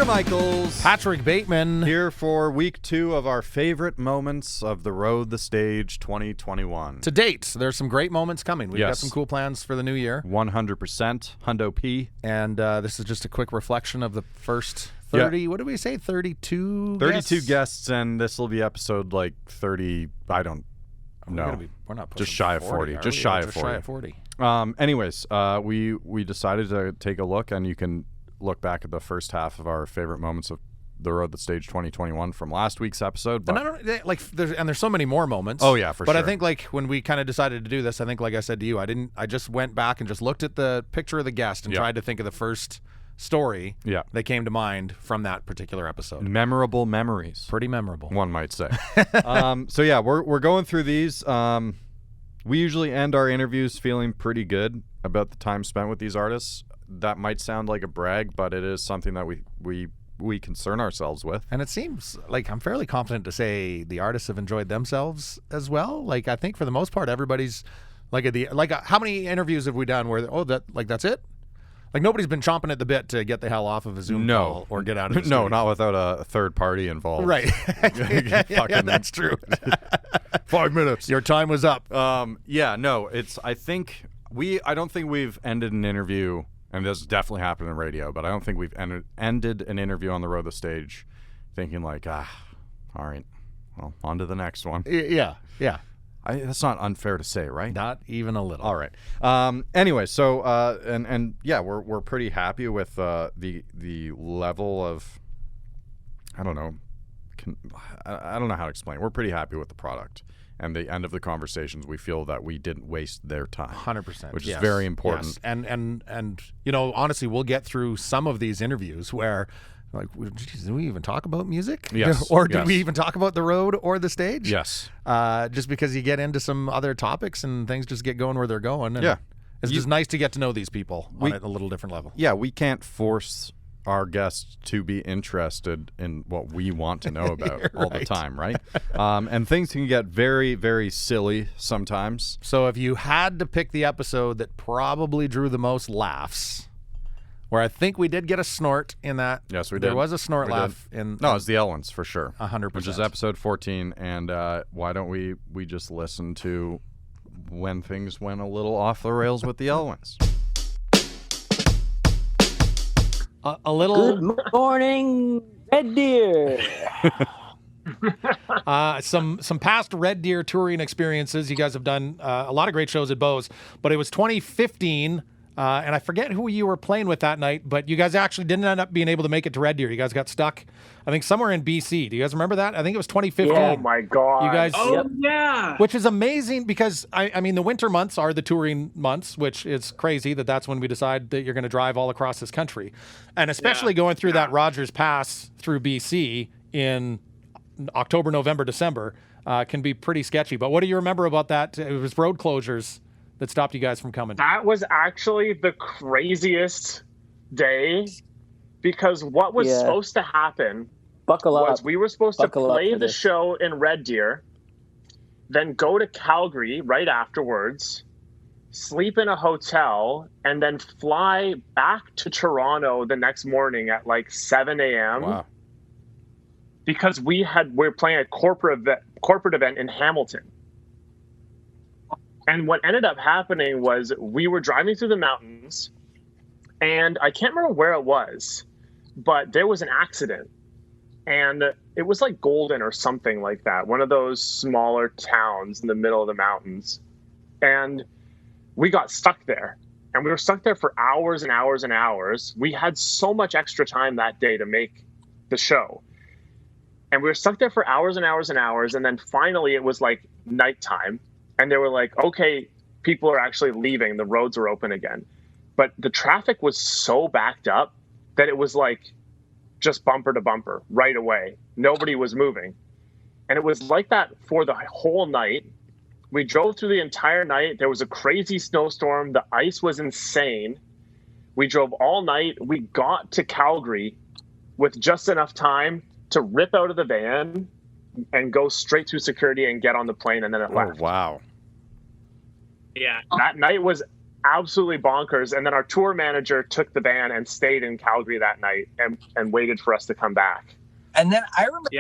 Michaels. Patrick Bateman. Here for week 2 of our favorite moments of the Road the Stage 2021. To date, there's some great moments coming. We've got Yes. some cool plans for the new year. 100%. Hundo P. And this is just a quick reflection of the first 30, what did we say, 32 32 guests? guests, and this will be episode like 30, I don't know. We're not Just shy of 40. Just shy of 40. Anyways, we decided to take a look, and you can look back at the first half of our favorite moments of the Road the Stage 2021 from last week's episode. But There's so many more moments. Oh yeah, for but sure. I think like when we kind of decided to do this, I think like I said to you, I just went back and just looked at the picture of the guest and tried to think of the first story that came to mind from that particular episode. Memorable memories. Pretty memorable, one might say. So yeah, we're going through these. We usually end our interviews feeling pretty good about the time spent with these artists. That might sound like a brag, but it is something that we concern ourselves with. And it seems like I'm fairly confident to say the artists have enjoyed themselves as well. Like I think for the most part, everybody's how many interviews have we done where that's it? Like nobody's been chomping at the bit to get the hell off of a Zoom call or get out of the studio. No, not without a third party involved. Right. yeah, that's true. 5 minutes. Your time was up. I don't think we've ended an interview, and this definitely happened in radio, but I don't think we've ended an interview on the Road the Stage thinking like, all right, well, on to the next one. Yeah. That's not unfair to say, right? Not even a little. All right. Anyway, so we're pretty happy with the level of, I don't know how to explain. We're pretty happy with the product and the end of the conversations. We feel that we didn't waste their time. 100%. Which is very important. Yes. And honestly, we'll get through some of these interviews where like, did we even talk about music? Yes. Or did we even talk about the road or the stage? Yes. Just because you get into some other topics and things just get going where they're going. And it's just nice to get to know these people on a little different level. Yeah, we can't force our guests to be interested in what we want to know about all the time, right? And things can get very, very silly sometimes. So if you had to pick the episode that probably drew the most laughs, where I think we did get a snort in that. Yes, we did. There was a snort laugh in. No, it's the Elwins for sure. 100%. Which is episode 14. And why don't we just listen to when things went a little off the rails with the Elwins? A little. Good morning, Red Deer. Some past Red Deer touring experiences. You guys have done a lot of great shows at Bose, but it was 2015. And I forget who you were playing with that night, but you guys actually didn't end up being able to make it to Red Deer. You guys got stuck, I think, somewhere in BC. Do you guys remember that? I think it was 2015. Oh, my God. You guys, yeah. Which is amazing because, I mean, the winter months are the touring months, which is crazy that's when we decide that you're going to drive all across this country. And especially going through that Rogers Pass through BC in October, November, December can be pretty sketchy. But what do you remember about that? It was road closures that stopped you guys from coming. That was actually the craziest day because what was supposed to happen was we were supposed to play the show in Red Deer, then go to Calgary right afterwards, sleep in a hotel, and then fly back to Toronto the next morning at like 7 a.m. Wow. Because we're playing a corporate event in Hamilton. And what ended up happening was we were driving through the mountains, and I can't remember where it was, but there was an accident. And it was like Golden or something like that, one of those smaller towns in the middle of the mountains. And we got stuck there. And we were stuck there for hours and hours and hours. We had so much extra time that day to make the show. And we were stuck there for hours and hours and hours. And then finally it was like nighttime. And they were like, okay, people are actually leaving. The roads are open again. But the traffic was so backed up that it was like just bumper to bumper right away. Nobody was moving. And it was like that for the whole night. We drove through the entire night. There was a crazy snowstorm. The ice was insane. We drove all night. We got to Calgary with just enough time to rip out of the van and go straight through security and get on the plane, and then it left. Oh, wow. Yeah. That night was absolutely bonkers. And then our tour manager took the van and stayed in Calgary that night and waited for us to come back. And then I remember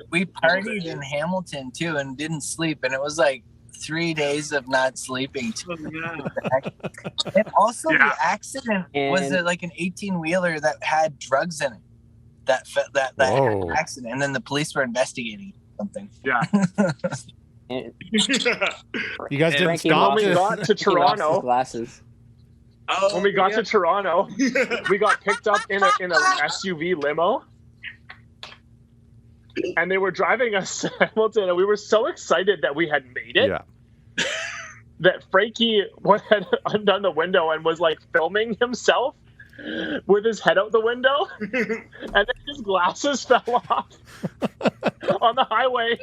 we partied in Hamilton too and didn't sleep, and it was like 3 days of not sleeping too. And also the accident was like an 18-wheeler that had drugs in it. That accident, and then the police were investigating something. Yeah. You guys didn't stop. When we got to Toronto, glasses. When we got to Toronto, we got picked up in a SUV limo, and they were driving us to Hamilton, and we were so excited that we had made it. Yeah. That Frankie had undone the window and was like filming himself with his head out the window, and then his glasses fell off on the highway.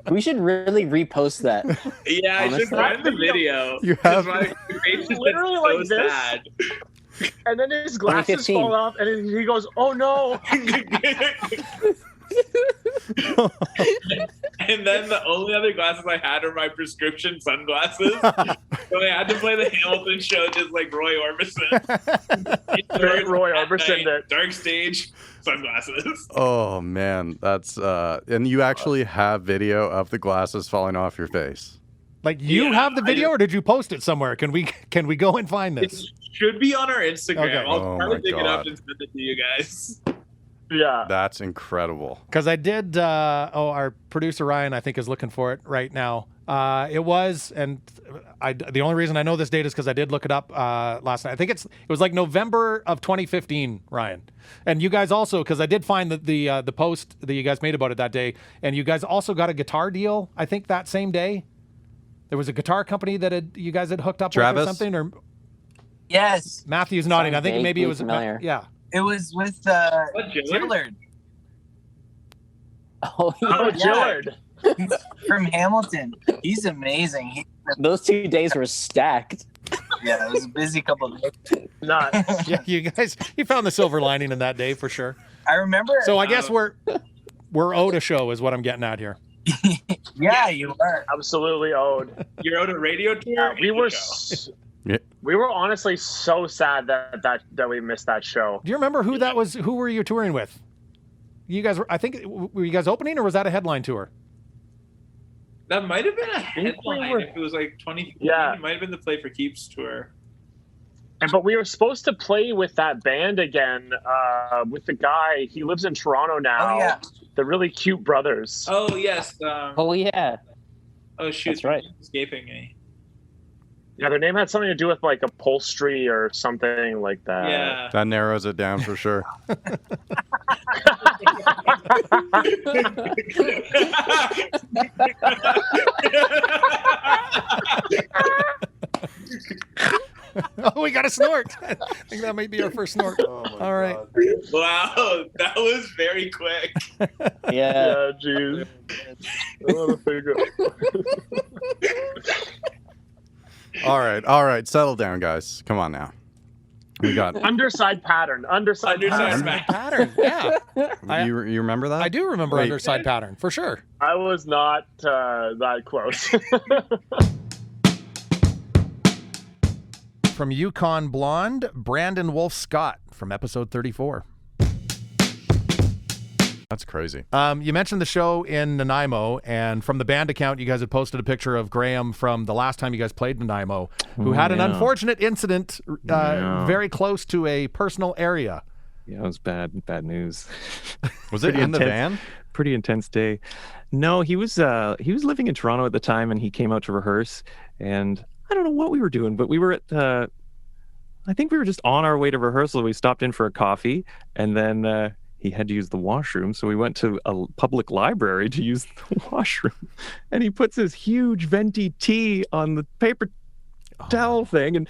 We should really repost that. Yeah, I should find the video. You have literally like so this, sad. And then his glasses fall off, and he goes, "Oh no!" And then the only other glasses I had were my prescription sunglasses. So I had to play the Hamilton show just like Roy Orbison. Roy Orbison did. Dark stage, sunglasses. Oh man, that's and you actually have video of the glasses falling off your face. Like you have the video, or did you post it somewhere? Can we go and find this? It should be on our Instagram. Okay. I'll try to dig it up and send it to you guys. Yeah, that's incredible. Because I did. Our producer Ryan, I think, is looking for it right now. It was, and the only reason I know this date is because I did look it up last night. I think it was like November of 2015, Ryan. And you guys also, because I did find the post that you guys made about it that day, and you guys also got a guitar deal. I think that same day, there was a guitar company that you guys had hooked up with or something. Or yes, Matthew's nodding. I think maybe it was familiar. Yeah. It was with Gillard. Oh, Gillard. From Hamilton. He's amazing. Those 2 days were stacked. Yeah, it was a busy couple of days. Yeah, you found the silver lining in that day for sure. I remember. So I guess we're owed a show is what I'm getting at here. Yeah, you are. Absolutely owed. You're owed a radio tour? We were honestly so sad that we missed that show. Do you remember who that was? Who were you touring with? You guys were, I think, were you guys opening, or was that a headline tour? That might have been a headline if it was like 20. Yeah, it might have been the Play for Keeps tour. But we were supposed to play with that band again, with the guy. He lives in Toronto now. Oh yeah, the really cute brothers. Oh yes. Oh yeah. Oh shoot, that's right. Escaping me. Yeah, their name had something to do with like upholstery or something like that. Yeah, that narrows it down for sure. Oh, we got a snort. I think that might be our first snort. All right. Wow, that was very quick. Yeah. Jeez. I want to figure. All right. Settle down, guys. Come on now. We got underside pattern. Underside pattern. Yeah. You remember that? I do remember underside pattern for sure. I was not that close. From Yukon Blonde, Brandon Wolfe Scott from episode 34. That's crazy. You mentioned the show in Nanaimo, and from the band account, you guys had posted a picture of Graham from the last time you guys played Nanaimo, who had an unfortunate incident very close to a personal area. Yeah, it was bad news. Was it in the van? Pretty intense day. No, he was living in Toronto at the time, and he came out to rehearse, and I don't know what we were doing, but we were at I think we were just on our way to rehearsal. We stopped in for a coffee, and then he had to use the washroom, so we went to a public library to use the washroom, and he puts his huge venti T on the paper towel thing and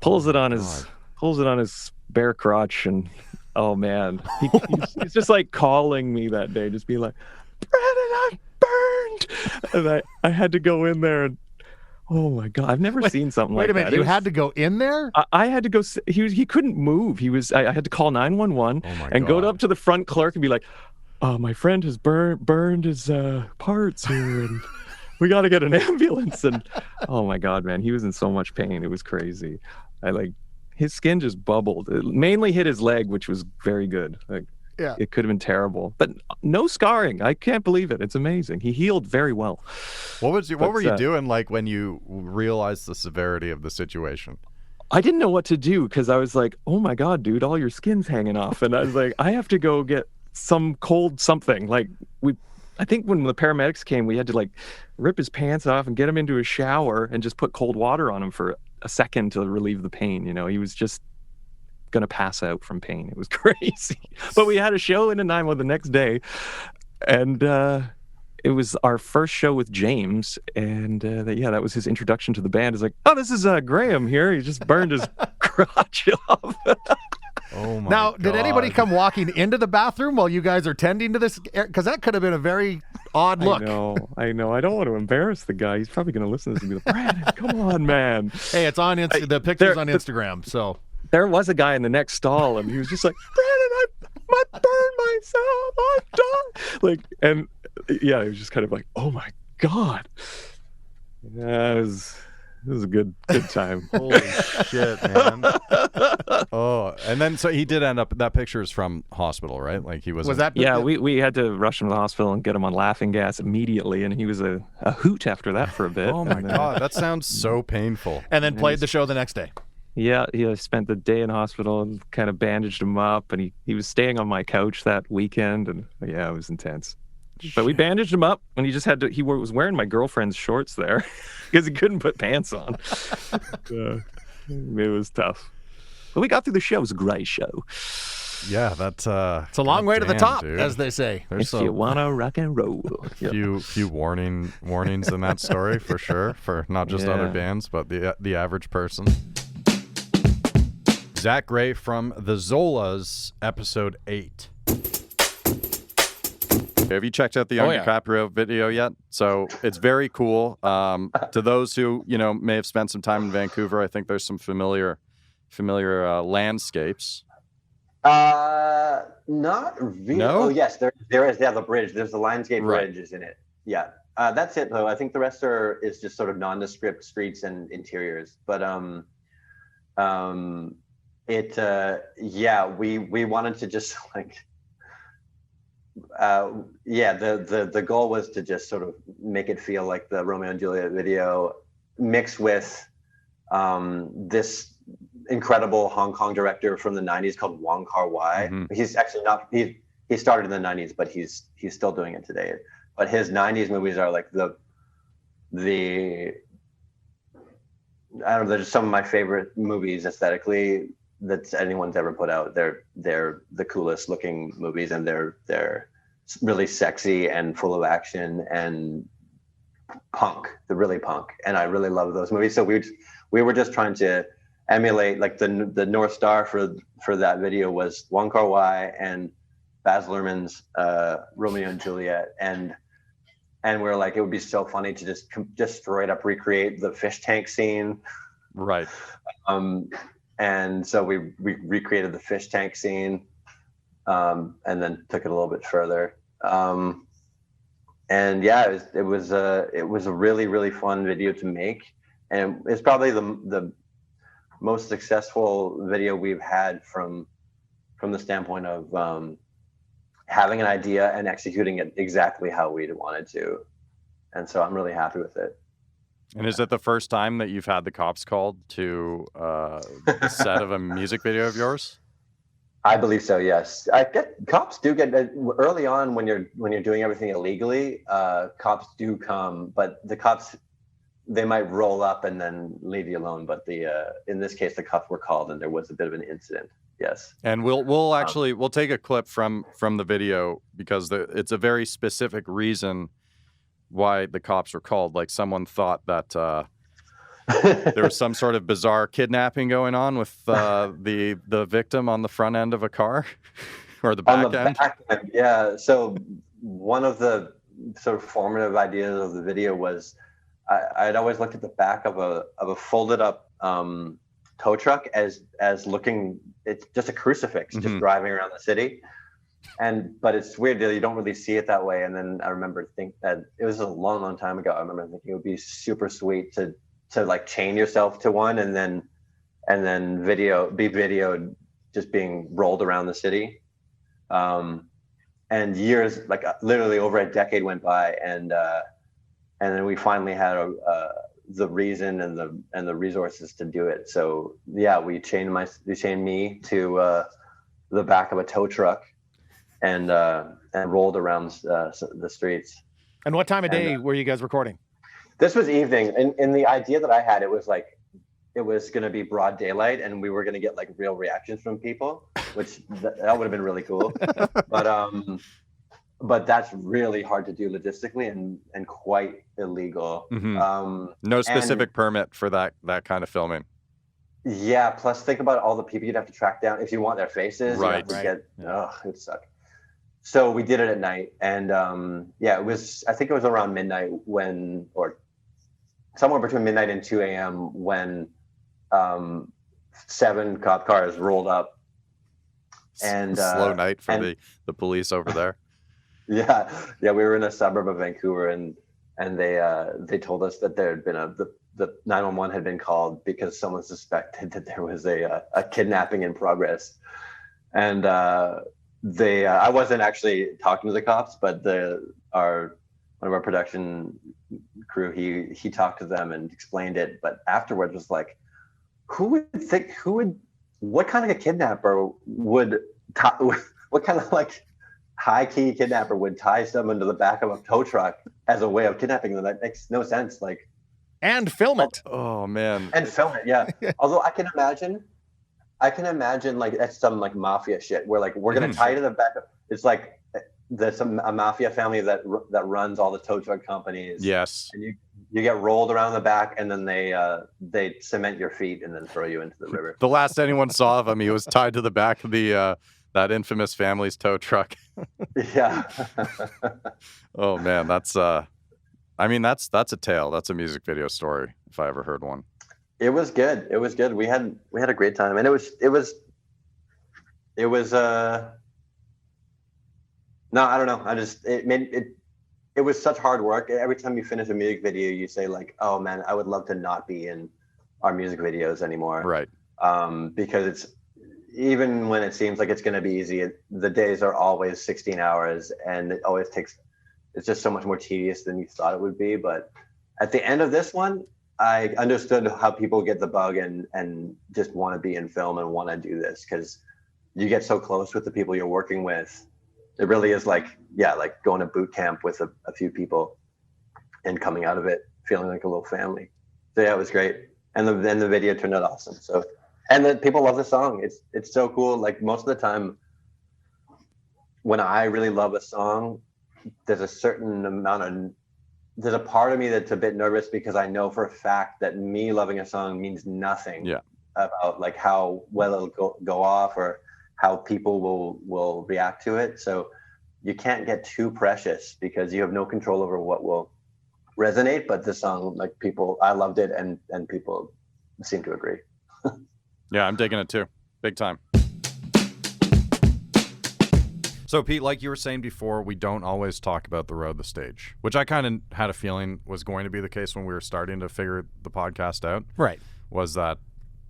pulls it on his bare crotch, and oh man, he's just like calling me that day, just being like, Brandon, I'm burned, and I had to go in there and. Oh my God! I've never seen something like that. Wait a minute! You had to go in there? I had to go. He couldn't move. I had to call 911 and go up to the front clerk and be like, "My friend has burned his parts here." And we got to get an ambulance. And oh my God, man, he was in so much pain. It was crazy. His skin just bubbled. It mainly hit his leg, which was very good. Yeah. It could have been terrible, but no scarring. I can't believe it. It's amazing. He healed very well. What were you doing like when you realized the severity of the situation? I didn't know what to do because I was like, oh my God, dude, all your skin's hanging off. And I was like, I have to go get some cold something. I think when the paramedics came, we had to rip his pants off and get him into a shower and just put cold water on him for a second to relieve the pain. He was just going to pass out from pain. It was crazy. But we had a show in Nanaimo the next day, and it was our first show with James, and that was his introduction to the band. It's like, oh, this is Graham here. He just burned his crotch off. Oh my Now, God. did anybody come walking into the bathroom while you guys are tending to this? Because that could have been a very odd look. I know. I don't want to embarrass the guy. He's probably going to listen to this and be like, Brandon, come on, man. Hey, it's on the picture's on Instagram, so. There was a guy in the next stall, and he was just like, Brandon, I burned myself. I'm done. He was just kind of like, oh my God. Yeah, it was a good time. Holy shit, man. Oh, and then so he did end up. That picture is from hospital, right? He was that? Yeah, we had to rush him to the hospital and get him on laughing gas immediately, and he was a hoot after that for a bit. Oh my God, that sounds so painful. And then played the show the next day. Yeah, I spent the day in hospital and kind of bandaged him up, and he was staying on my couch that weekend, and yeah, it was intense. But we bandaged him up, and he just had to. He was wearing my girlfriend's shorts there because he couldn't put pants on. It was tough, but we got through the show. It was a great show. Yeah, that's it's a long way to the top, dude. as they say. If you wanna rock and roll. Few warnings in that story for sure, for not just other bands, but the average person. Zach Gray from the Zolas, episode 8. Have you checked out the Young DiCaprio video yet? So it's very cool. To those who may have spent some time in Vancouver, I think there's some familiar landscapes. Not really. No? Oh yes, there is. Yeah, the bridge. There's the Lionsgate Bridge is in it. Yeah, that's it though. I think the rest is just sort of nondescript streets and interiors. But we wanted to just the goal was to just sort of make it feel like the Romeo and Juliet video mixed with this incredible Hong Kong director from the 90s called Wong Kar-wai. Mm-hmm. He's actually not, he started in the 90s, but he's still doing it today. But his 90s movies are like the I don't know, they're just some of my favorite movies aesthetically that anyone's ever put out. They're the coolest looking movies, and they're really sexy and full of action and punk. They're really punk, and I really love those movies. So we were just trying to emulate, like, the North Star for that video was Wong Kar-wai and Baz Luhrmann's Romeo and Juliet, and we're like, it would be so funny to just straight up recreate the fish tank scene, right? And so we recreated the fish tank scene, and then took it a little bit further. And yeah, it was a really, really fun video to make, and it's probably the most successful video we've had from the standpoint of having an idea and executing it exactly how we wanted to. And so I'm really happy with it. And is it the first time that you've had the cops called to the set of a music video of yours? I believe so, yes. Cops do get early on when you're doing everything illegally. Cops do come, but the cops, they might roll up and then leave you alone. But in this case, the cops were called, and there was a bit of an incident. Yes. And we'll take a clip from the video, because it's a very specific reason why the cops were called. Like, someone thought that there was some sort of bizarre kidnapping going on with the victim on the front end of a car, or the back end. Back end. Yeah. So one of the sort of formative ideas of the video was I'd always looked at the back of a folded up tow truck as looking, it's just a crucifix, just driving around the city. but it's weird that you don't really see it that way. And then I remember think that it was a long time ago. I remember thinking it would be super sweet to like chain yourself to one and then be videoed just being rolled around the city. And years, like literally over a decade went by, and then we finally had the reason and the resources to do it. So yeah, we chained me to the back of a tow truck and rolled around the streets. And what time of day were you guys recording? This was evening, and the idea that I had, it was like it was going to be broad daylight, and we were going to get like real reactions from people, which that would have been really cool. But that's really hard to do logistically and quite illegal. No specific permit for that kind of filming. Yeah. Plus, think about all the people you'd have to track down if you want their faces. Right. It would suck. So we did it at night, and it was. I think it was around midnight or somewhere between midnight and 2 a.m. when 7 cop cars rolled up. And slow night for the police over there. Yeah, we were in a suburb of Vancouver, and they told us that there had been the 911 had been called because someone suspected that there was a kidnapping in progress, and I wasn't actually talking to the cops, but one of our production crew, he talked to them and explained it, but afterwards was like, what kind of a kidnapper what kind of like high-key kidnapper would tie someone to the back of a tow truck as a way of kidnapping them? That makes no sense. Like, and film it. Oh man. And film it, yeah. Although I can imagine like that's some like mafia shit where like we're gonna tie to the back of, it's like there's a mafia family that runs all the tow truck companies. Yes. And you get rolled around the back, and then they cement your feet and then throw you into the river. The last anyone saw of him, he was tied to the back of the that infamous family's tow truck. Yeah. Oh man, that's a tale. That's a music video story if I ever heard one. It was good. We had a great time, and it was no, I don't know. It was such hard work. Every time you finish a music video, you say like, oh man, I would love to not be in our music videos anymore. Right. Because it's, even when it seems like it's going to be easy, the days are always 16 hours, and it's just so much more tedious than you thought it would be. But at the end of this one, I understood how people get the bug and just want to be in film and want to do this, because you get so close with the people you're working with. It really is like going to boot camp with a few people and coming out of it feeling like a little family. So yeah, it was great. And then the video turned out awesome. So, and the people love the song. It's so cool. Like most of the time when I really love a song, there's a part of me that's a bit nervous, because I know for a fact that me loving a song means nothing about like how well it'll go off or how people will react to it. So you can't get too precious, because you have no control over what will resonate. But the song, like I loved it, and people seem to agree. Yeah, I'm digging it too. Big time. So Pete, like you were saying before, we don't always talk about the road, the stage, which I kind of had a feeling was going to be the case when we were starting to figure the podcast out. Right. Was that,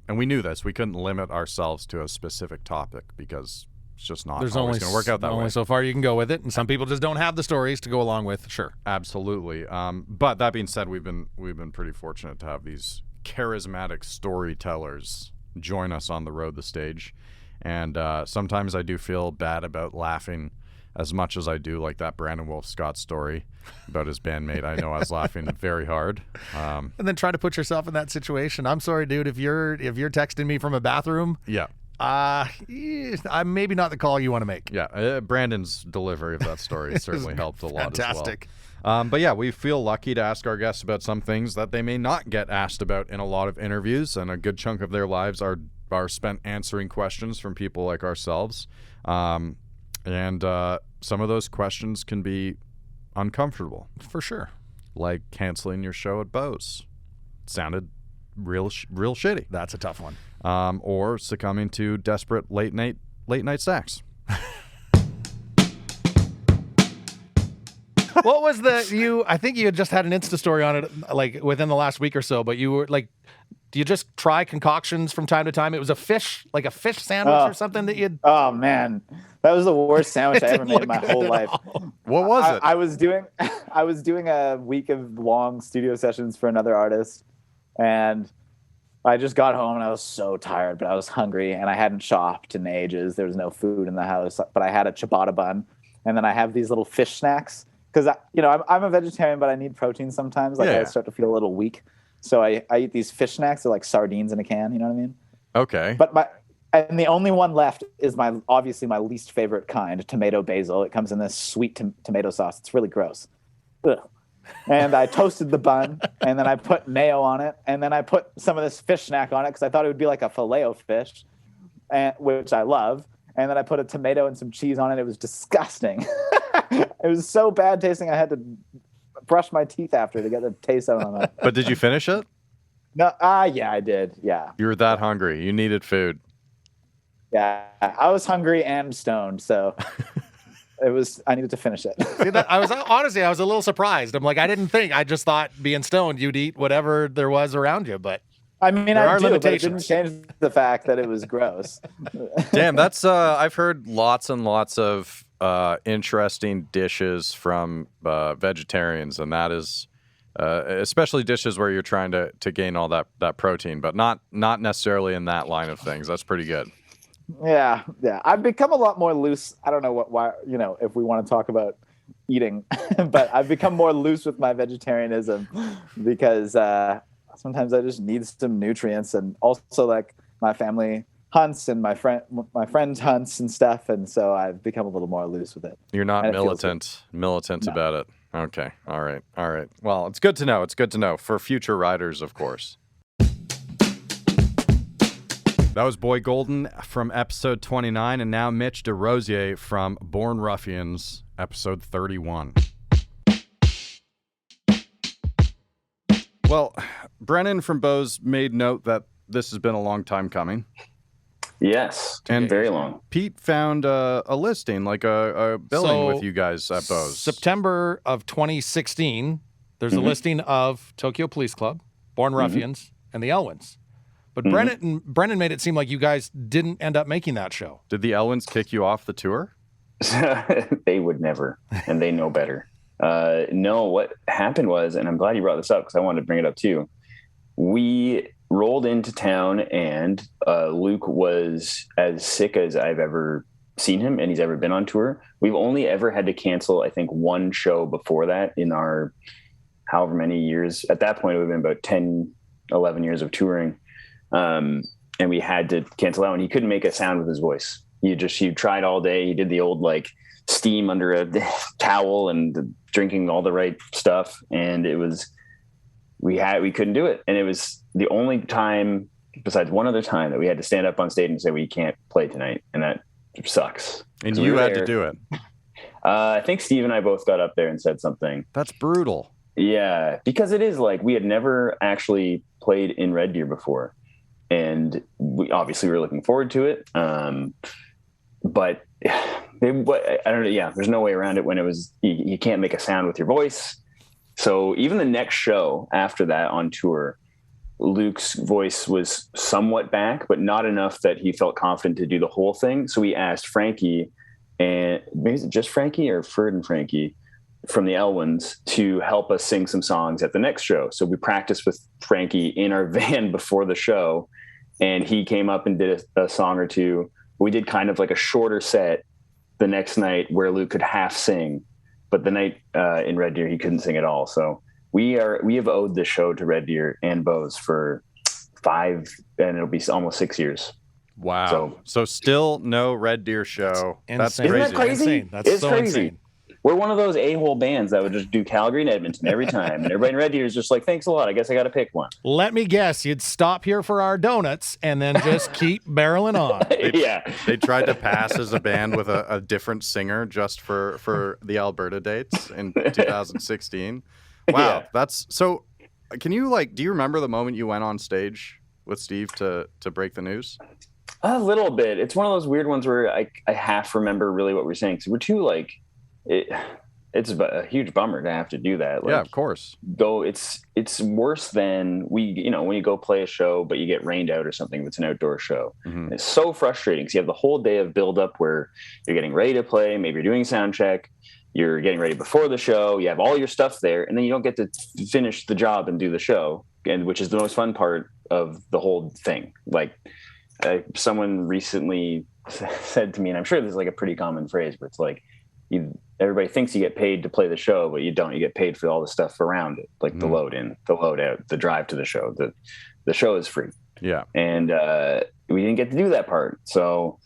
and we knew this, we couldn't limit ourselves to a specific topic, because it's just not always going to work out that way. Only so far you can go with it, and some people just don't have the stories to go along with. Sure. Absolutely. But that being said, we've been pretty fortunate to have these charismatic storytellers join us on the road, the stage. And sometimes I do feel bad about laughing as much as I do, like that Wolfe Scott story about his bandmate. I know I was laughing very hard. And then try to put yourself in that situation. I'm sorry, dude, if you're texting me from a bathroom. Yeah. I'm maybe not the call you want to make. Yeah. Brandon's delivery of that story certainly helped a lot fantastic. as well. But yeah, we feel lucky to ask our guests about some things that they may not get asked about in a lot of interviews, and a good chunk of their lives are spent answering questions from people like ourselves. And some of those questions can be uncomfortable. For sure. Like canceling your show at Bose. Sounded real shitty. That's a tough one. Or succumbing to desperate late night snacks. What was I think you had just had an Insta story on it, like within the last week or so, but you were like, do you just try concoctions from time to time? It was a fish sandwich or something that you'd. Oh man, that was the worst sandwich I ever made in my whole life. What was it? I was doing a week of long studio sessions for another artist, and I just got home and I was so tired, but I was hungry and I hadn't shopped in ages. There was no food in the house, but I had a ciabatta bun, and then I have these little fish snacks because I'm a vegetarian, but I need protein sometimes. Like I start to feel a little weak. So I eat these fish snacks. They're like sardines in a can. You know what I mean? Okay. But the only one left is obviously my least favorite kind, tomato basil. It comes in this sweet tomato sauce. It's really gross. Ugh. And I toasted the bun, and then I put mayo on it, and then I put some of this fish snack on it because I thought it would be like a filet-o-fish, which I love. And then I put a tomato and some cheese on it. It was disgusting. It was so bad tasting. I had to brush my teeth after to get the taste out of my mouth. But did you finish it? No, yeah, I did. Yeah. You were that hungry. You needed food. Yeah, I was hungry and stoned, so I needed to finish it. See, I was a little surprised. I'm like, I just thought being stoned, you'd eat whatever there was around you, but. I mean, there are but it limitations. didn't change the fact that it was gross. Damn, that's I've heard lots and lots of interesting dishes from vegetarians, and that is especially dishes where you're trying to gain all that protein, but not necessarily in that line of things. That's pretty good. Yeah. I've become a lot more loose. I don't know why, if we want to talk about eating, but I've become more loose with my vegetarianism because sometimes I just need some nutrients, and also like my family hunts and my friends hunts and stuff, and so I've become a little more loose with it. You're not militant about it. Okay. All right. Well, it's good to know. It's good to know for future riders, of course. That was Boy Golden from episode 29, and now Mitch DeRosier from Born Ruffians, episode 31. Well, Brennan from Bose made note that this has been a long time coming. Yes, and very long. Pete found a listing, like a billing with you guys at Bose. September of 2016, there's a listing of Tokyo Police Club, Born Ruffians, and the Elwins. But Brennan made it seem like you guys didn't end up making that show. Did the Elwins kick you off the tour? They would never, and they know better. No, what happened was, and I'm glad you brought this up because I wanted to bring it up too. We rolled into town, and Luke was as sick as I've ever seen him, and he's ever been on tour. We've only ever had to cancel, I think, one show before that in our however many years. At that point, it would have been about 10, 11 years of touring. And we had to cancel out, and he couldn't make a sound with his voice. He tried all day. He did the old like steam under a towel and drinking all the right stuff. And we couldn't do it. And it was the only time besides one other time that we had to stand up on stage and say, we can't play tonight. And that sucks. And so you had to do it. I think Steve and I both got up there and said something. That's brutal. Yeah. Because it is like, we had never actually played in Red Deer before. And we obviously were looking forward to it. But I don't know. Yeah, there's no way around it when it was, you can't make a sound with your voice. So even the next show after that on tour, Luke's voice was somewhat back, but not enough that he felt confident to do the whole thing. So we asked Frankie, and maybe is it just Frankie or Ferd and Frankie from the Elwins, to help us sing some songs at the next show. So we practiced with Frankie in our van before the show, and he came up and did a song or two. We did kind of like a shorter set the next night where Luke could half sing, but the night in Red Deer, he couldn't sing at all. So we have owed this show to Red Deer and Bose for 5, and it'll be almost 6 years. Wow. So still no Red Deer show. That's Isn't crazy. that crazy? Insane. That's it's so crazy. insane. We're one of those a-hole bands that would just do Calgary and Edmonton every time. And everybody in Red Deer is just like, thanks a lot. I guess I got to pick one. Let me guess, you'd stop here for our donuts and then just keep barreling on. They tried to pass as a band with a different singer just for the Alberta dates in 2016. Wow. Yeah. That's so. Can you do you remember the moment you went on stage with Steve to break the news? A little bit. It's one of those weird ones where I half remember really what we're saying. So we're too it's a huge bummer to have to do that. Like, yeah, of course. It's worse than when you go play a show, but you get rained out or something. If it's an outdoor show, Mm-hmm. it's so frustrating because you have the whole day of build up where you're getting ready to play. Maybe you're doing sound check. You're getting ready before the show. You have all your stuff there, and then you don't get to finish the job and do the show, and which is the most fun part of the whole thing. Like someone recently said to me, and I'm sure this is like a pretty common phrase, but it's like everybody thinks you get paid to play the show, but you don't. You get paid for all the stuff around it, like the load in, the load out, the drive to the show. The show is free. Yeah, and we didn't get to do that part, so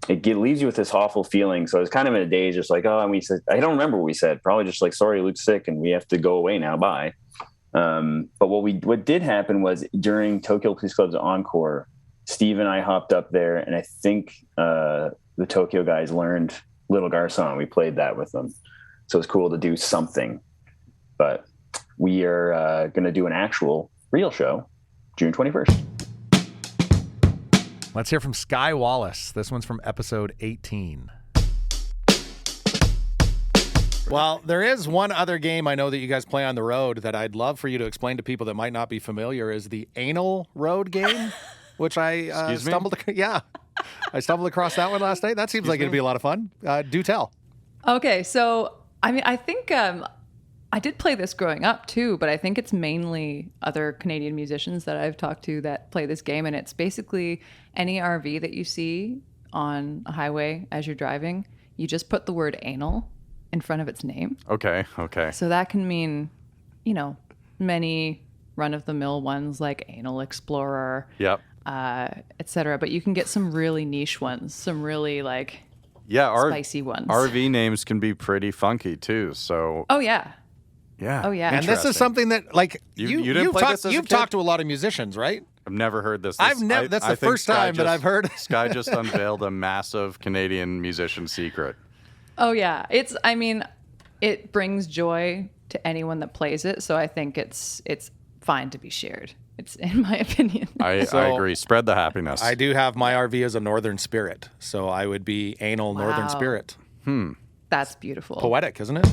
it leaves you with this awful feeling. So I was kind of in a daze, just like, oh, and we said, I don't remember what we said. Probably just like, sorry, Luke's sick, and we have to go away now. Bye. But what did happen was during Tokyo Police Club's encore, Steve and I hopped up there, and I think the Tokyo guys learned Little Garçon. We played that with them. So it's cool to do something. But we are going to do an actual real show June 21st. Let's hear from Sky Wallace. This one's from episode 18. Well, there is one other game I know that you guys play on the road that I'd love for you to explain to people that might not be familiar, is the Anal Road game, which I stumbled across that one last night. That seems like it'd be a lot of fun. Do tell. Okay, so I think I did play this growing up too, but I think it's mainly other Canadian musicians that I've talked to that play this game, and it's basically any RV that you see on a highway as you're driving, you just put the word anal in front of its name. Okay. So that can mean, many run-of-the-mill ones like Anal Explorer, Yep. etc. But you can get some really niche ones, some really spicy ones. RV names can be pretty funky too. So. Oh yeah. Yeah. Oh yeah. And this is something that you've talked to a lot of musicians, right? I've never heard this. That's the first time that I've heard. Sky just unveiled a massive Canadian musician secret. Oh yeah, it brings joy to anyone that plays it. So I think it's fine to be shared. It's in my opinion. I agree. Spread the happiness. I do have my RV as a Northern Spirit, so I would be Anal Northern Spirit. That's beautiful. Poetic, isn't it?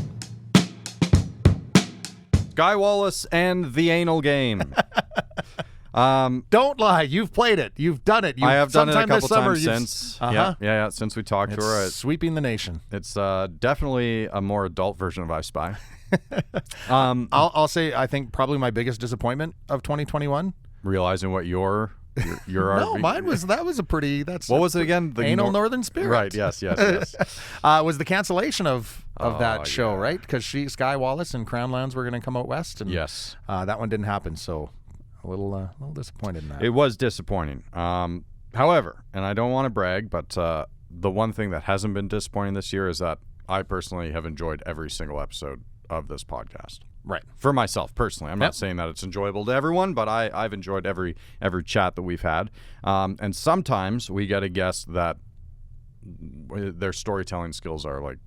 Sky Wallace and the Anal Game. Don't lie. You've played it. You've done it. I have done it a couple times since. Yeah. Since we talked to her, sweeping the nation. It's definitely a more adult version of I Spy. I'll say I think probably my biggest disappointment of 2021. Realizing what your no, RV. mine was a pretty. What was it again? The Anal Northern Spirit. Right. Yes. Was the cancellation of that show, yeah. right? Because Sky Wallace and Crown Lands were going to come out west, and yes, that one didn't happen. So a little disappointed in that. It was disappointing. However, and I don't want to brag, but the one thing that hasn't been disappointing this year is that I personally have enjoyed every single episode of this podcast. Right. For myself personally. I'm not saying that it's enjoyable to everyone, but I've enjoyed every chat that we've had. And sometimes we get a guest that their storytelling skills are like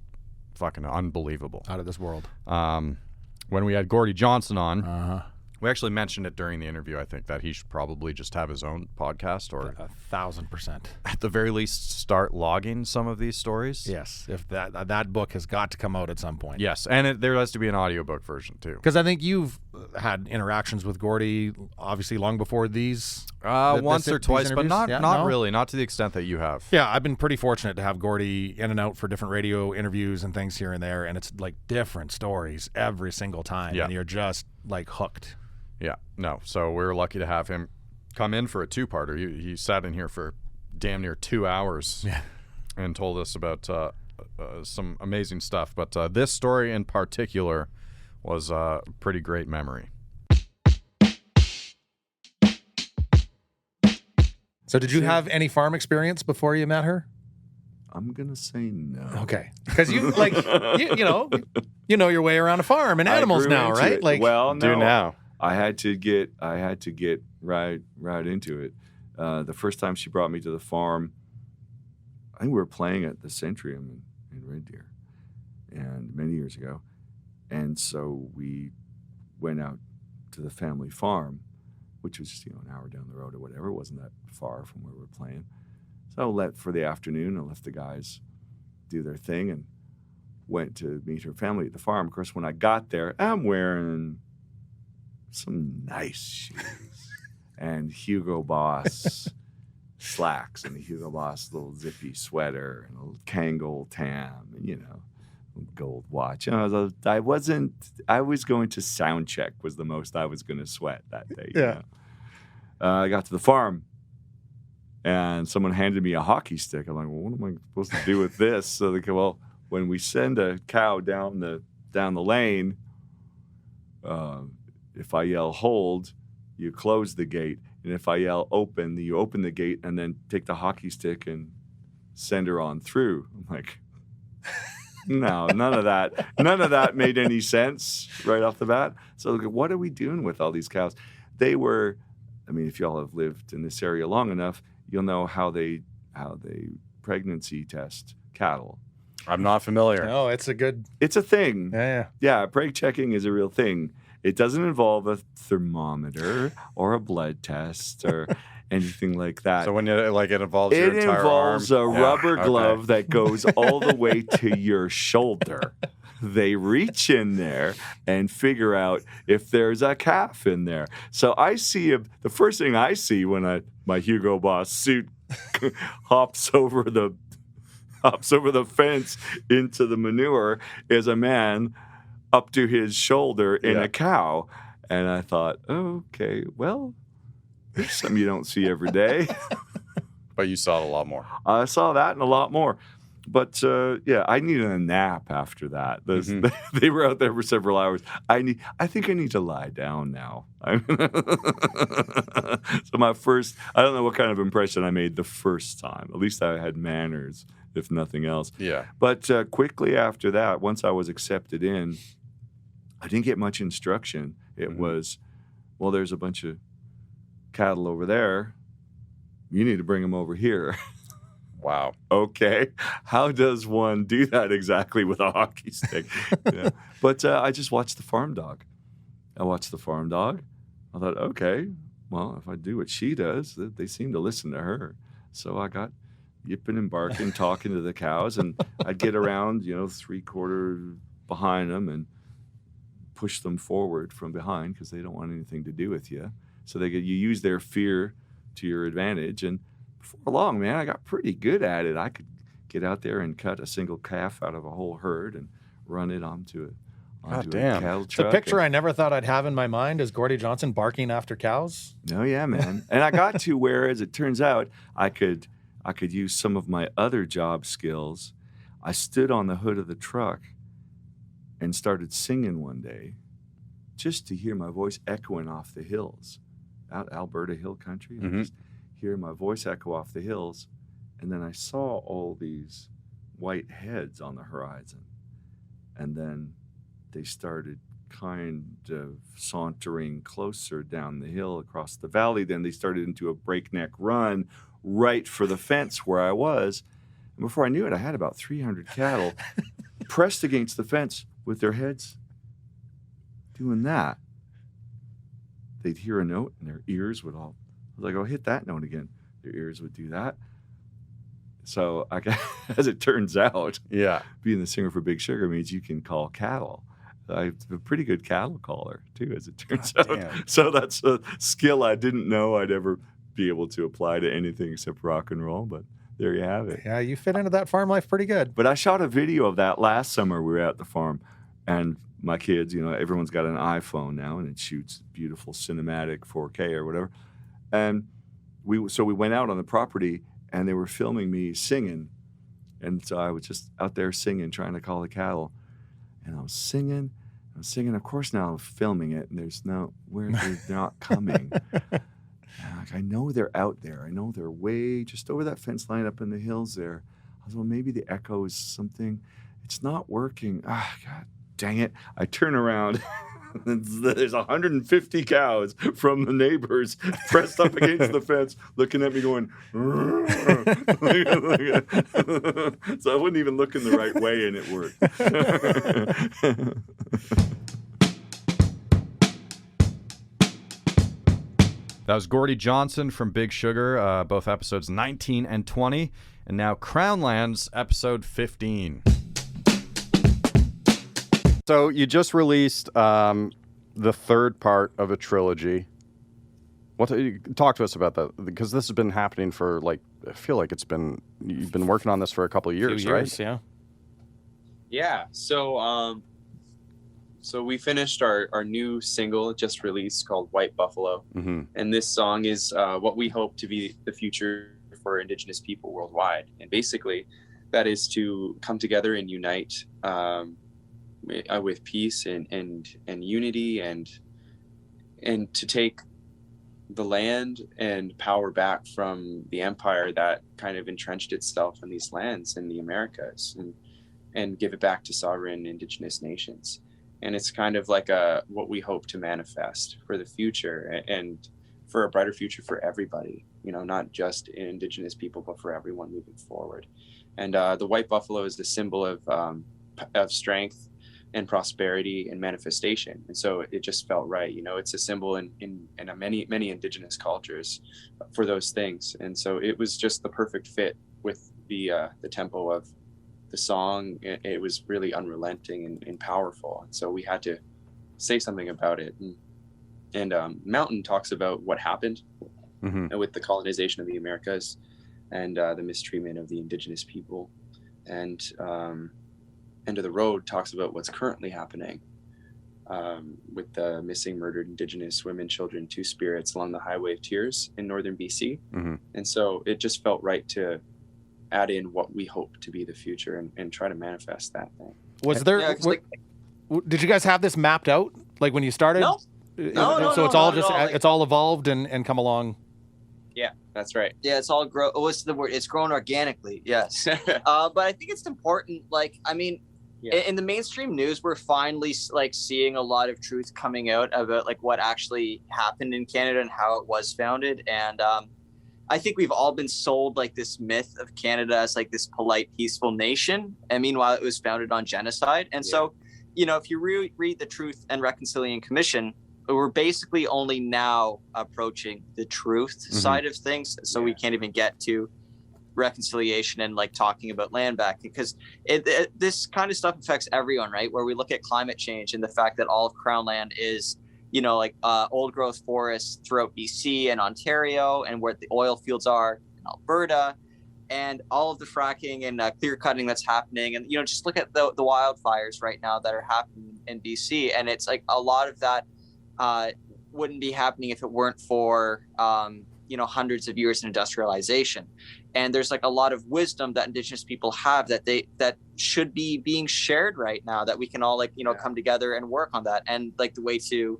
fucking unbelievable. Out of this world. When we had Gordy Johnson on, we actually mentioned it during the interview, I think, that he should probably just have his own podcast, or 1,000%. At the very least start logging some of these stories. Yes, if that book has got to come out at some point. Yes, and there has to be an audiobook version too. Because I think you've had interactions with Gordy, obviously long before these. Once or twice, but not really, not to the extent that you have. Yeah, I've been pretty fortunate to have Gordy in and out for different radio interviews and things here and there, and it's like different stories every single time, and you're just like hooked. Yeah, no. So we were lucky to have him come in for a two-parter. He sat in here for damn near 2 hours and told us about some amazing stuff. But this story in particular was a pretty great memory. So did you have any farm experience before you met her? I'm gonna say no. Okay, because you you know your way around a farm and animals now, right? It. Like, well, no. Do now. I had to get right into it. The first time she brought me to the farm, I think we were playing at the Centrium in Red Deer, and many years ago, and so we went out to the family farm, which was just an hour down the road or whatever. It wasn't that far from where we were playing. So for the afternoon, I left the guys do their thing, and went to meet her family at the farm. Of course, when I got there, I'm wearing some nice shoes and Hugo Boss slacks and a Hugo Boss little zippy sweater and a little Kangol tam, and, you know, gold watch. And I was going to sound check was the most I was going to sweat that day. You know? I got to the farm and someone handed me a hockey stick. I'm like, well, what am I supposed to do with this? So they go, well, when we send a cow down the lane, if I yell hold, you close the gate. And if I yell open, you open the gate and then take the hockey stick and send her on through. I'm like, no, none of that. None of that made any sense right off the bat. So what are we doing with all these cows? They were, I mean, if y'all have lived in this area long enough, you'll know how they pregnancy test cattle. I'm not familiar. No, it's a thing. Yeah, preg checking is a real thing. It doesn't involve a thermometer or a blood test or anything like that. So when it involves your entire arm? It involves a rubber glove that goes all the way to your shoulder. They reach in there and figure out if there's a calf in there. So I see the first thing I see when my Hugo Boss suit hops over the fence into the manure is a man up to his shoulder in a cow. And I thought, okay, well, there's something you don't see every day. But you saw it a lot more. I saw that and a lot more. But, I needed a nap after that. They were out there for several hours. I think I need to lie down now. So I don't know what kind of impression I made the first time. At least I had manners, if nothing else. Yeah. But quickly after that, once I was accepted in, I didn't get much instruction. It was, well, there's a bunch of cattle over there. You need to bring them over here. Wow. Okay. How does one do that exactly with a hockey stick? But I just watched the farm dog. I watched the farm dog. I thought, okay, well, if I do what she does, they seem to listen to her. So I got yipping and barking, talking to the cows, and I'd get around, 3/4 behind them and push them forward from behind because they don't want anything to do with you. So you use their fear to your advantage. And before long, man, I got pretty good at it. I could get out there and cut a single calf out of a whole herd and run it onto a cattle truck. The picture I never thought I'd have in my mind is Gordie Johnson barking after cows. Oh, yeah, man. And I got to where, as it turns out, I could use some of my other job skills. I stood on the hood of the truck and started singing one day just to hear my voice echoing off the hills, out Alberta hill country. I just hear my voice echo off the hills, and then I saw all these white heads on the horizon, and then they started kind of sauntering closer down the hill across the valley. Then they started into a breakneck run right for the fence where I was, and before I knew it, I had about 300 cattle pressed against the fence with their heads doing that. They'd hear a note and their ears would all, I was like, oh, hit that note again. Their ears would do that. So as it turns out, being the singer for Big Sugar means you can call cattle. I'm a pretty good cattle caller too, as it turns out. Damn. So that's a skill I didn't know I'd ever be able to apply to anything except rock and roll, but there you have it. Yeah, you fit into that farm life pretty good. But I shot a video of that last summer. We were at the farm, and my kids, everyone's got an iPhone now, and it shoots beautiful cinematic 4K or whatever. And we went out on the property, and they were filming me singing. And so I was just out there singing, trying to call the cattle. And I was singing. Of course, now I'm filming it, and they're not coming. I know they're out there. I know they're way just over that fence line up in the hills there. I was, well, maybe the echo is something. It's not working. Ah, God dang it. I turn around. There's 150 cows from the neighbors pressed up against the fence looking at me going, so I wouldn't even look in the right way, and it worked. That was Gordie Johnson from Big Sugar, both episodes 19 and 20, and now Crownlands, episode 15. So you just released the third part of a trilogy. Talk to us about that, because this has been happening for I feel like you've been working on this for a couple of years, right? Yeah. Yeah. So we finished our new single just released called White Buffalo. Mm-hmm. And this song is what we hope to be the future for Indigenous people worldwide. And basically that is to come together and unite with peace and unity and to take the land and power back from the empire that kind of entrenched itself in these lands in the Americas and give it back to sovereign Indigenous nations. And it's kind of like what we hope to manifest for the future and for a brighter future for everybody, not just Indigenous people, but for everyone moving forward. And the white buffalo is the symbol of strength and prosperity and manifestation. And so it just felt right. It's a symbol in many Indigenous cultures for those things. And so it was just the perfect fit with the tempo of the song. It was really unrelenting and powerful. And so we had to say something about it. And Mountain talks about what happened with the colonization of the Americas and the mistreatment of the Indigenous people. And End of the Road talks about what's currently happening with the missing, murdered Indigenous women, children, two spirits along the Highway of Tears in northern BC. Mm-hmm. And so it just felt right to add in what we hope to be the future and try to manifest that thing. Was there? Did you guys have this mapped out when you started? No. So it's all evolved and come along. Yeah, that's right. Yeah, it's all what's the word? It's grown organically. Yes. But I think it's important. In the mainstream news, we're finally seeing a lot of truth coming out about what actually happened in Canada and how it was founded. And I think we've all been sold this myth of Canada as this polite, peaceful nation. And meanwhile, it was founded on genocide. And so, if you read the Truth and Reconciliation Commission, we're basically only now approaching the truth side of things. So we can't even get to reconciliation and talking about land back, because this kind of stuff affects everyone, right? Where we look at climate change and the fact that all of Crown land is old growth forests throughout BC and Ontario, and where the oil fields are in Alberta, and all of the fracking and clear cutting that's happening. And just look at the wildfires right now that are happening in BC, and it's a lot of that wouldn't be happening if it weren't for hundreds of years of industrialization. And there's a lot of wisdom that Indigenous people have that should be being shared right now, that we can all come together and work on that. And the way to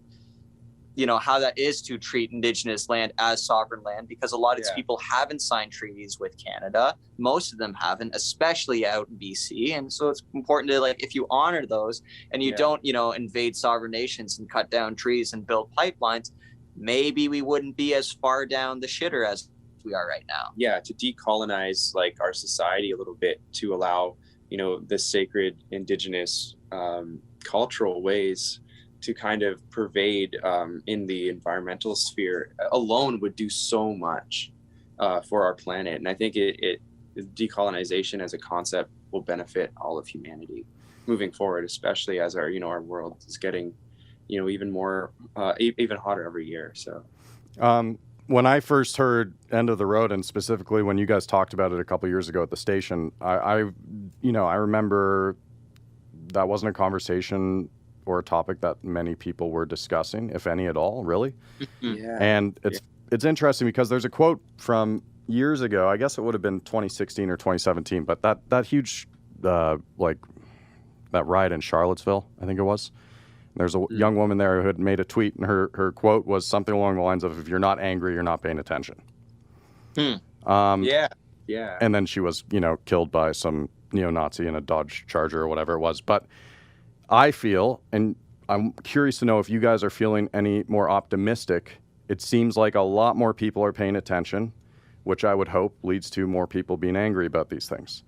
how that is to treat Indigenous land as sovereign land, because a lot of these people haven't signed treaties with Canada. Most of them haven't, especially out in BC. And so it's important to if you honor those and you don't, invade sovereign nations and cut down trees and build pipelines, maybe we wouldn't be as far down the shitter as we are right now. Yeah, to decolonize our society a little bit, to allow, the sacred Indigenous cultural ways to kind of pervade in the environmental sphere alone would do so much for our planet. And I think decolonization as a concept will benefit all of humanity moving forward, especially as our world is getting, even more, even hotter every year. So, when I first heard End of the Road, and specifically when you guys talked about it a couple years ago at the station, I remember that wasn't a conversation or a topic that many people were discussing, if any at all, really. Yeah. And it's interesting because there's a quote from years ago, I guess it would have been 2016 or 2017, but that huge, that riot in Charlottesville, I think it was. There's a young woman there who had made a tweet, and her quote was something along the lines of, "If you're not angry, you're not paying attention." Yeah. And then she was, killed by some neo-Nazi in a Dodge Charger or whatever it was. But I feel, and I'm curious to know if you guys are feeling any more optimistic. It seems like a lot more people are paying attention, which I would hope leads to more people being angry about these things.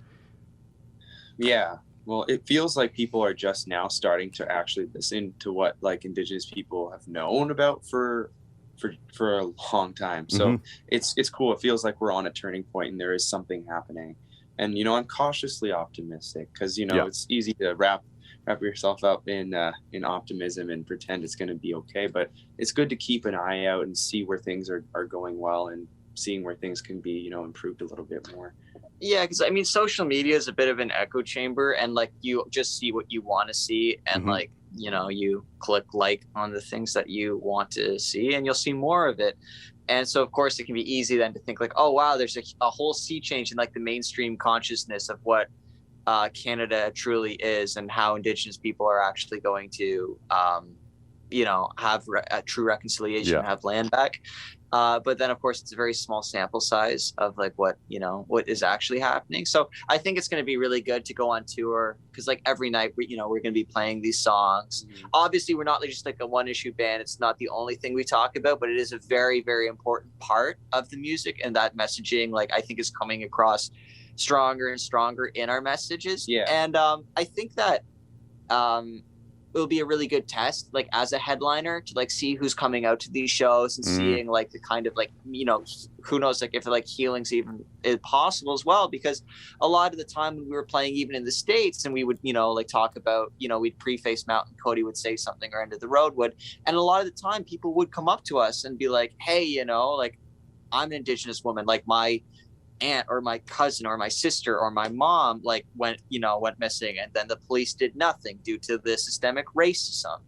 Yeah. Well, it feels like people are just now starting to actually listen to what Indigenous people have known about for a long time. So it's cool. It feels like we're on a turning point and there is something happening. And, I'm cautiously optimistic because, it's easy to wrap wrap yourself up in optimism and pretend it's going to be okay. But it's good to keep an eye out and see where things are going well and seeing where things can be, you know, improved a little bit more. Yeah, because I mean, social media is a bit of an echo chamber, and like you just see what you want to see, and like, you know, you click like on the things that you want to see, and you'll see more of it. And so, of course, it can be easy then to think like, oh wow, there's a whole sea change in like the mainstream consciousness of what Canada truly is, and how Indigenous people are actually going to, you know, have a true reconciliation, have land back. But then, of course, it's a very small sample size of like what is actually happening. So I think it's going to be really good to go on tour, because like every night we're going to be playing these songs. Obviously, we're not just like a one issue band. It's not the only thing we talk about, but it is a very, very important part of the music, and that messaging, like, I think is coming across stronger and stronger in our messages. Yeah. And I think that it will be a really good test, like as a headliner, to like see who's coming out to these shows and seeing like the kind of like, you know, who knows, like if like healing's even possible as well, because a lot of the time when we were playing even in the States and we would, you know, like talk about, you know, we'd preface Mountain, Cody would say something, or End of the Road would, and a lot of the time people would come up to us and be like, hey, you know, like I'm an Indigenous woman, like my aunt or my cousin or my sister or my mom like went missing, and then the police did nothing due to the systemic racism.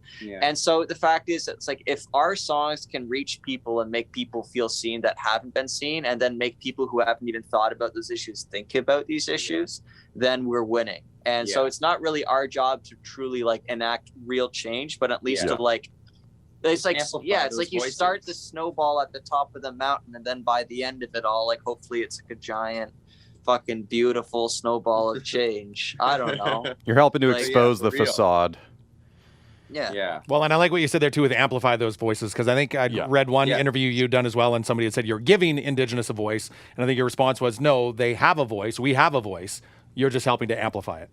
And so the fact is, it's like if our songs can reach people and make people feel seen that haven't been seen, and then make people who haven't even thought about those issues think about these issues, then we're winning. And so it's not really our job to truly like enact real change, but at least to like, it's like, it's like you start the snowball at the top of the mountain, and then by the end of it all, like hopefully it's like a giant fucking beautiful snowball of change. I don't know. You're helping to expose the facade. Yeah. Well, and I like what you said there too, with amplify those voices, because I think I'd read one interview you'd done as well, and somebody had said you're giving Indigenous a voice, and I think your response was, no, they have a voice. We have a voice. You're just helping to amplify it.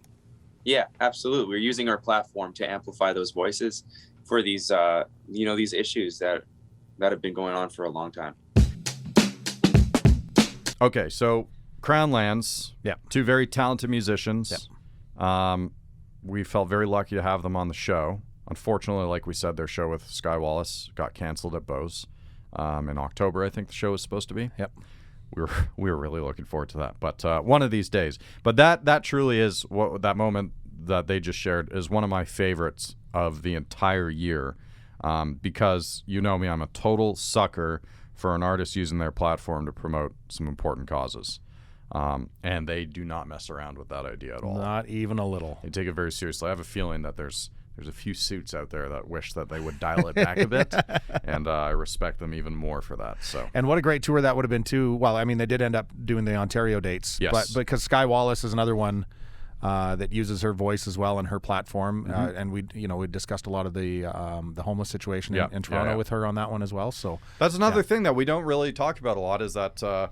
Yeah, absolutely. We're using our platform to amplify those voices for these, you know, these issues that have been going on for a long time. Okay, so Crown Lands, two very talented musicians. We felt very lucky to have them on the show. Unfortunately, like we said, their show with Skye Wallace got canceled at Bose in October. I think the show was supposed to be. We were really looking forward to that, but one of these days. But that truly is what that moment that they just shared is one of my favorites of the entire year, because you know me, I'm a total sucker for an artist using their platform to promote some important causes, and they do not mess around with that idea at all. Not even a little. They take it very seriously. I have a feeling that there's a few suits out there that wish that they would dial it back a bit, and I respect them even more for that. So, and what a great tour that would have been too. Well, I mean, they did end up doing the Ontario dates, but because Skye Wallace is another one that uses her voice as well and her platform, and we discussed a lot of the homeless situation in Toronto with her on that one as well. So that's another thing that we don't really talk about a lot, is that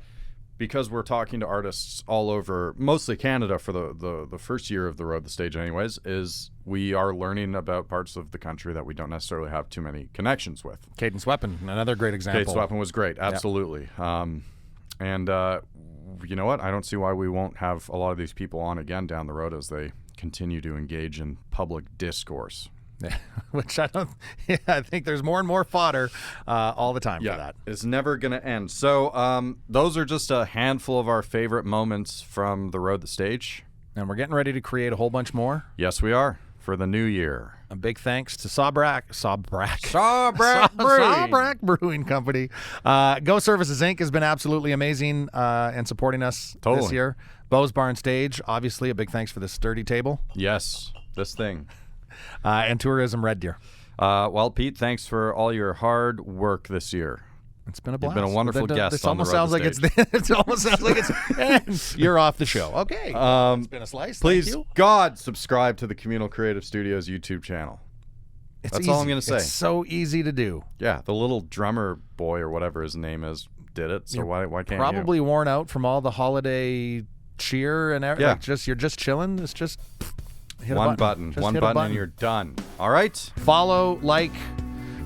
because we're talking to artists all over, mostly Canada for the first year of the Road the Stage anyways, is we are learning about parts of the country that we don't necessarily have too many connections with. Cadence Weapon, another great example. Cadence Weapon was great, absolutely. And you know what? I don't see why we won't have a lot of these people on again down the road as they continue to engage in public discourse. Which I think there's more and more fodder all the time for that. It's never going to end. So those are just a handful of our favorite moments from the Road the Stage. And we're getting ready to create a whole bunch more. Yes, we are, for the new year. A big thanks to Sawbrack Brewing Company. Go Services Inc. has been absolutely amazing and supporting us this year. Bose Barn Stage, obviously, a big thanks for the sturdy table. Yes, this thing. And Tourism Red Deer. Well, Pete, thanks for all your hard work this year. It's been a blast. You've been a wonderful guest on the Road the Stage. It almost sounds like it's you're off the show. Okay. It's been a slice. Please, Thank you. God, subscribe to the Communal Creative Studios YouTube channel. That's all I'm going to say. It's so easy to do. Yeah, the little drummer boy or whatever his name is did it. So why can't you? Probably worn out from all the holiday cheer and everything. Yeah. You're just chilling. It's just hit one button. One button and you're done. All right. Follow, like,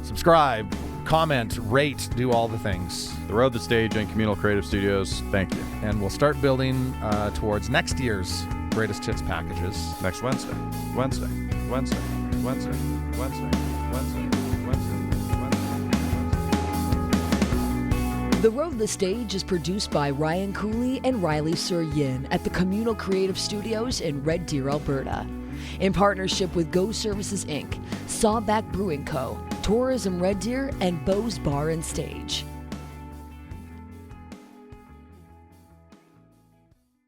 subscribe, comment, rate, do all the things. The Road the Stage and Communal Creative Studios, thank you. And we'll start building towards next year's greatest hits packages. Next Wednesday. Wednesday. Wednesday. Wednesday. Wednesday. Wednesday. The Road the Stage is produced by Ryan Kuly and Ryley Surian at the Communal Creative Studios in Red Deer, Alberta. In partnership with Go Services Inc., Sawback Brewing Co., Tourism Red Deer, and Bo's Bar and Stage.